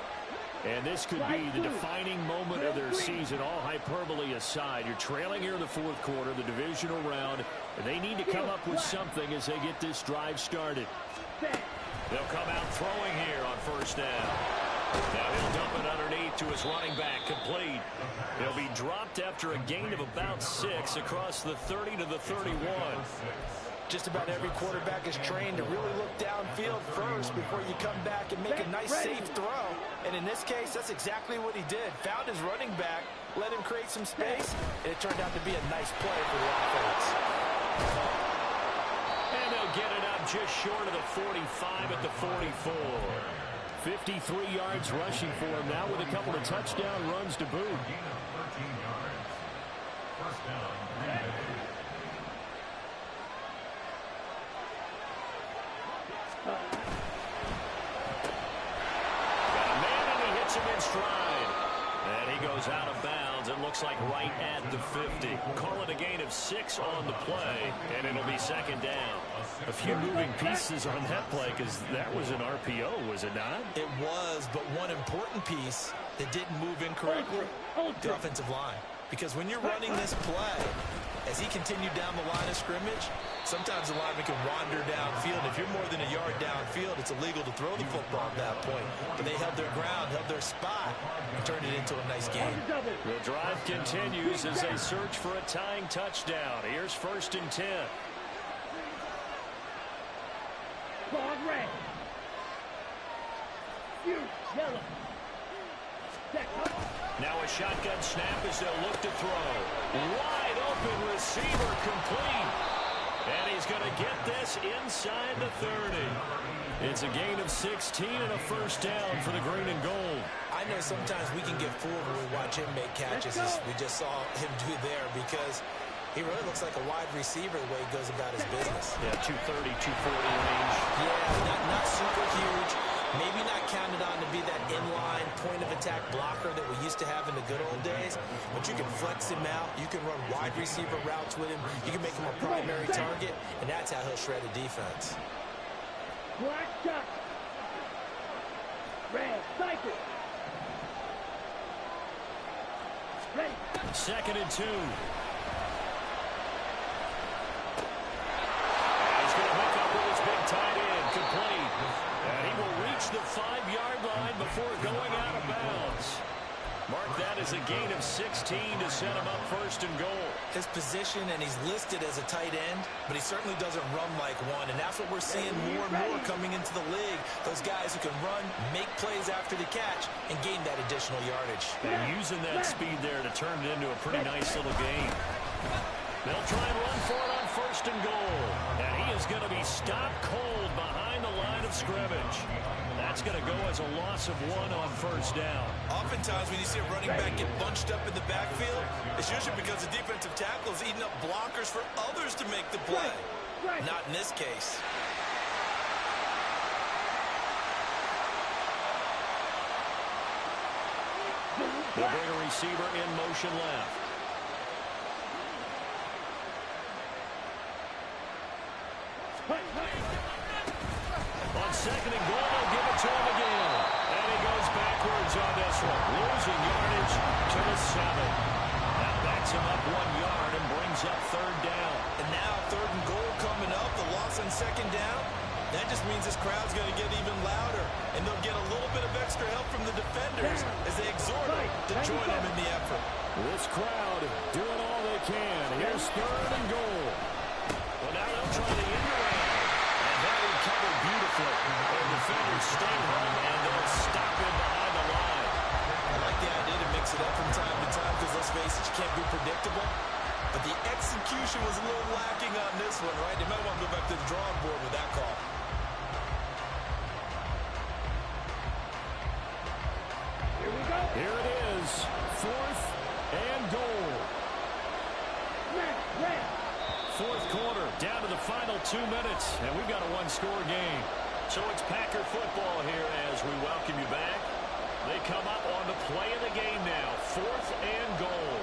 And this could be the defining moment of their season, all hyperbole aside. You're trailing here in the fourth quarter, the divisional round, and they need to come up with something as they get this drive started. They'll come out throwing here on first down. Now he'll dump it underneath to his running back, complete. He'll be dropped after a gain of about 6 across the 30 to the 31. Just about every quarterback is trained to really look downfield first before you come back and make a nice, safe throw. And in this case, that's exactly what he did. Found his running back, let him create some space, and it turned out to be a nice play for the offense. And they'll get it up just short of the 45 at the 44. 53 yards rushing for him now with a couple of touchdown runs to boot. First down, Green Bay. Got a man, and he hits him in stride. And he goes out of bounds. It looks like right at the 50. Call it a gain of 6 on the play, and it'll be second down. A few moving pieces on that play, because that was an RPO, was it not? It was, but one important piece that didn't move incorrectly, the offensive line. Because when you're running this play, as he continued down the line of scrimmage, sometimes the lineman can wander downfield. If you're more than a yard downfield, it's illegal to throw the football at that point. But they held their ground, held their spot, and turned it into a nice game. The drive continues as they search for a tying touchdown. Here's first and 10. Ball red. Yellow. Now a shotgun snap as they'll look to throw. Wide open receiver, complete. And he's going to get this inside the 30. It's a gain of 16 and a first down for the green and gold. I know sometimes we can get fooled when we watch him make catches, as we just saw him do there, because he really looks like a wide receiver the way he goes about his business. Yeah, 230, 240 range. Yeah, not super huge. Maybe not counted on to be that inline point-of-attack blocker that we used to have in the good old days, but you can flex him out. You can run wide receiver routes with him. You can make him a primary target, and that's how he'll shred a defense. Black shot. Red cycle. Ready. Second and 2. Tight end, complete. And he will reach the 5-yard line before going out of bounds. Mark that as a gain of 16 to set him up first and goal. His position, and he's listed as a tight end, but he certainly doesn't run like one, and that's what we're seeing more and more coming into the league. Those guys who can run, make plays after the catch, and gain that additional yardage. And using that speed there to turn it into a pretty nice little game. They'll try and run for it on first and goal. And he is going to be stopped cold behind the line of scrimmage. That's going to go as a loss of 1 on first down. Oftentimes when you see a running back get bunched up in the backfield, it's usually because the defensive tackle is eating up blockers for others to make the play. Not in this case. They'll bring a receiver in motion left. On second and goal, they'll give it to him again. And he goes backwards on this one, losing yardage to the 7. That backs him up 1 yard and brings up third down. And now third and goal coming up, the loss on second down. That just means this crowd's going to get even louder, and they'll get a little bit of extra help from the defenders as they exhort them to join them in the effort. This crowd doing all they can. Here's third and goal. Well, now they'll try the end around. And that will cover beautifully. Their defenders stay home, and they'll stop him behind the line. I like the idea to mix it up from time to time because, let's face it, you can't be predictable. But the execution was a little lacking on this one, right? They might want to go back to the drawing board with that call. Here it is, fourth and goal. Fourth quarter, down to the final 2 minutes, and we've got a one-score game. So it's Packer football here as we welcome you back. They come up on the play of the game now, fourth and goal.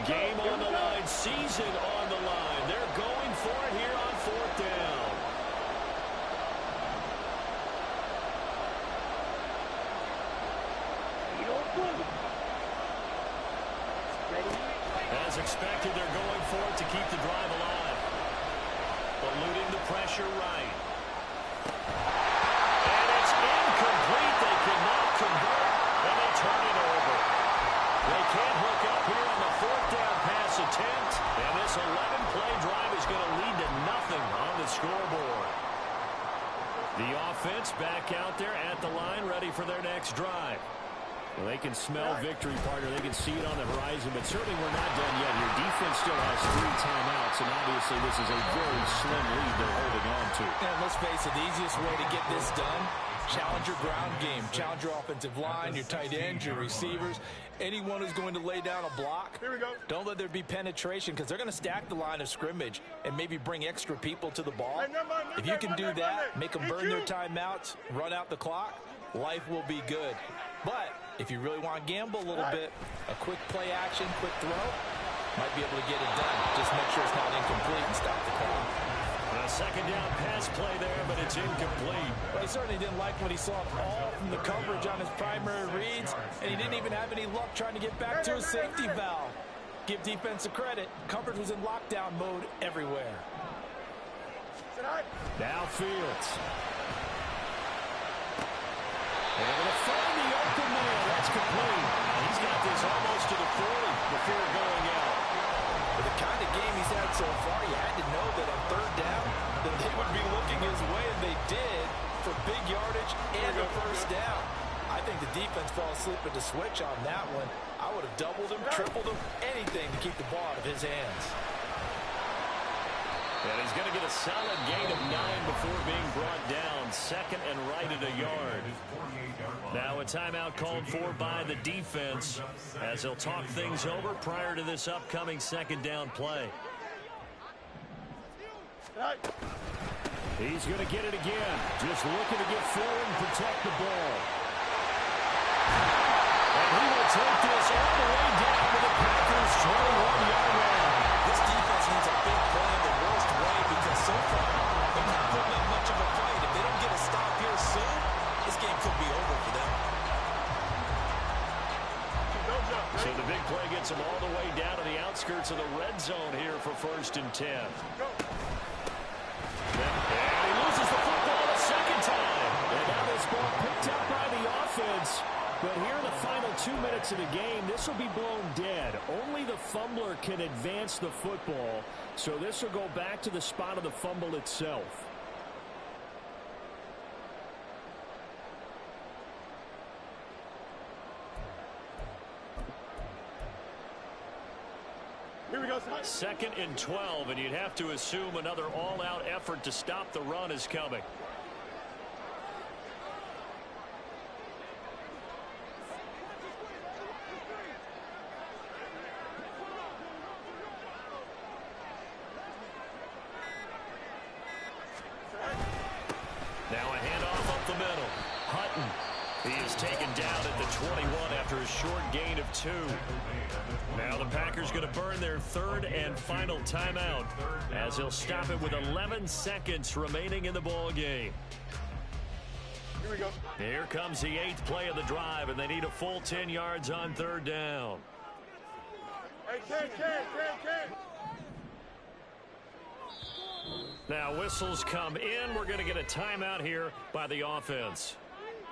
Game on the line, season on the line. They're going for it here on fourth down. As expected, they're going for it to keep the drive alive. Eluding the pressure right. And it's incomplete. They cannot convert, and they turn it over. They can't hook up here on the fourth down pass attempt, and this 11-play drive is going to lead to nothing on the scoreboard. The offense back out there at the line, ready for their next drive. Well, they can smell victory, partner. They can see it on the horizon, but certainly we're not done yet here. Defense still has 3 timeouts, and obviously this is a very slim lead they're holding on to. And let's face it, the easiest way to get this done, challenge your ground game. Challenge your offensive line, your tight ends, your receivers. Anyone who's going to lay down a block, Here we go. don't let there be penetration because they're going to stack the line of scrimmage and maybe bring extra people to the ball. If you can do that, make them burn their timeouts, run out the clock, life will be good. But if you really want to gamble a little bit, a quick play action, quick throw, might be able to get it done. Just make sure it's not incomplete and stop the clock. A second down pass play there, but it's incomplete. Well, he certainly didn't like when he saw all from the coverage on his primary reads, and he didn't even have any luck trying to get back to his safety valve. Give defense a credit. Coverage was in lockdown mode everywhere. Now Fields. And they're going to find the open man. That's complete. He's got this almost to the 40 before going out. For the kind of game he's had so far, you had to know that on third down, that they would be looking his way, and they did, for big yardage and a first down. I think the defense fell asleep at the switch on that one. I would have doubled him, tripled him, anything to keep the ball out of his hands. And he's going to get a solid gain of 9 before being brought down. Second and right at a yard. Now a timeout called for by the defense as they'll talk things over prior to this upcoming second down play. He's going to get it again. Just looking to get forward and protect the ball. And he will take this all the way down to the Packers' 21-yard line. This defense needs a big play in the worst way because so far they're not putting up much of a fight. If they don't get a stop here soon, this game could be over for them. So the big play gets him all the way down to the outskirts of the red zone here for first and 10. And he loses the football a second time. And now this ball picked up by the offense. But here in the final 2 minutes of the game, this will be blown dead. Only the fumbler can advance the football. So this will go back to the spot of the fumble itself. go, son. 2nd and 12, and you'd have to assume another all-out effort to stop the run is coming. Now a handoff up the middle. Hutton. He is taken down at the 21 after a short gain of 2. Now the Packers going to burn their 3rd and final timeout as he'll stop it with 11 seconds remaining in the ball game. Here we go. Here comes the 8th play of the drive, and they need a full 10 yards on 3rd down. Hey, Ken. Now whistles come in. We're going to get a timeout here by the offense.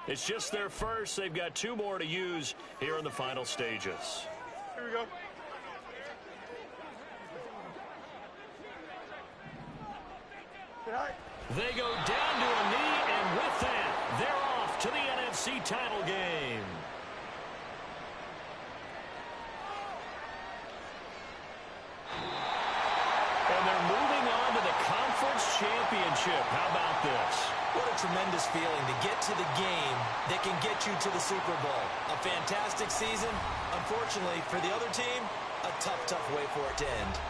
It's just their first. They've got 2 more to use here in the final stages. Here we go. They go down to a knee, and with that, they're off to the NFC title game. And they're moving on to the conference championship. How about this? What a tremendous feeling to get to the game that can get you to the Super Bowl. A fantastic season. Unfortunately, for the other team, a tough way for it to end.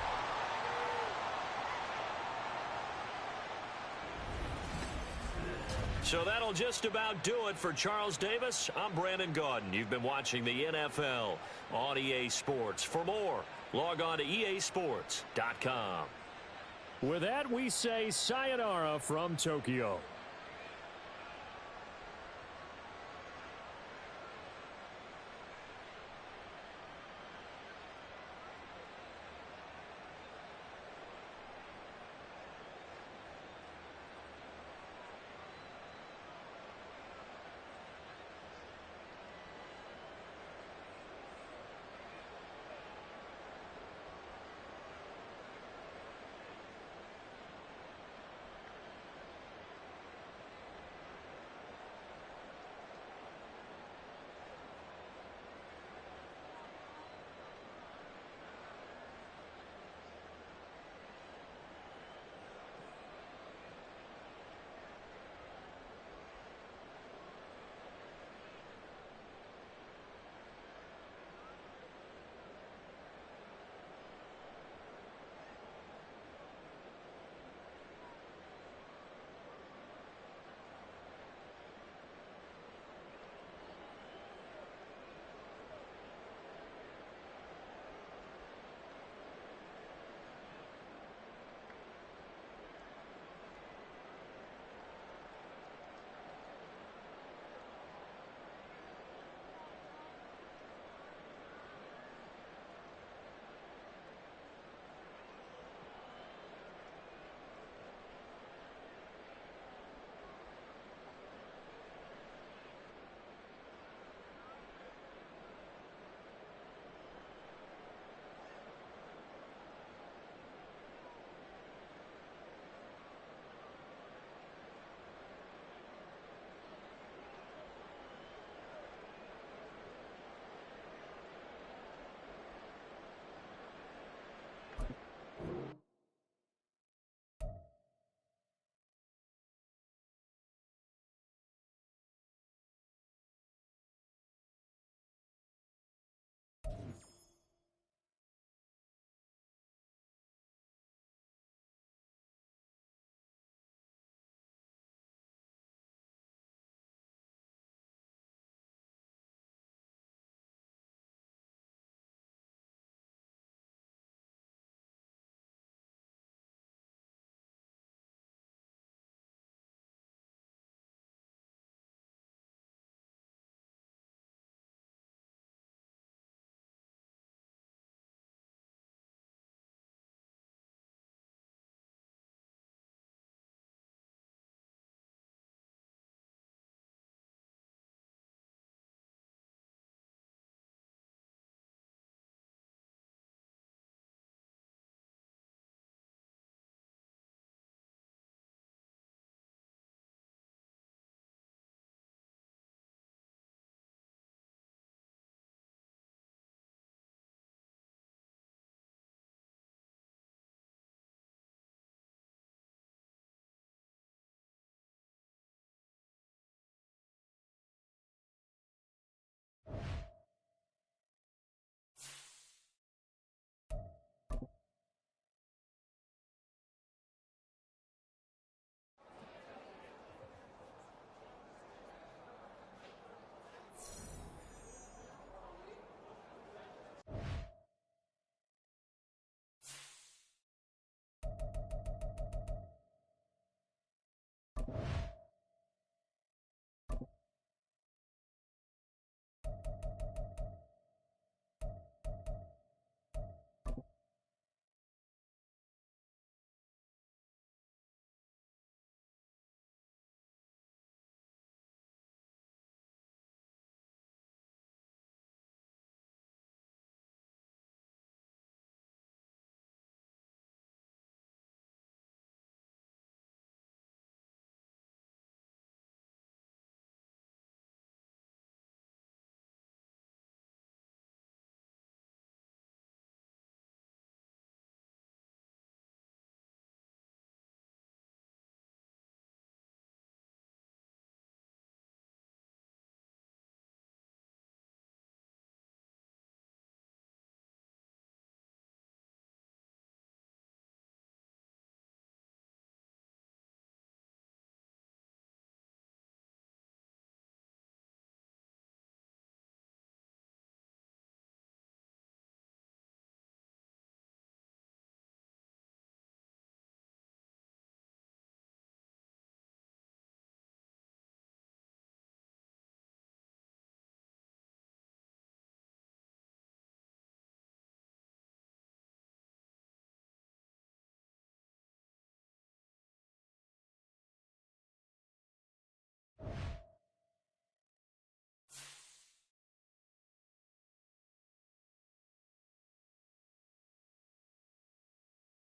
So that'll just about do it for Charles Davis. I'm Brandon Gaudin. You've been watching the NFL on EA Sports. For more, log on to easports.com. With that, we say sayonara from Tokyo.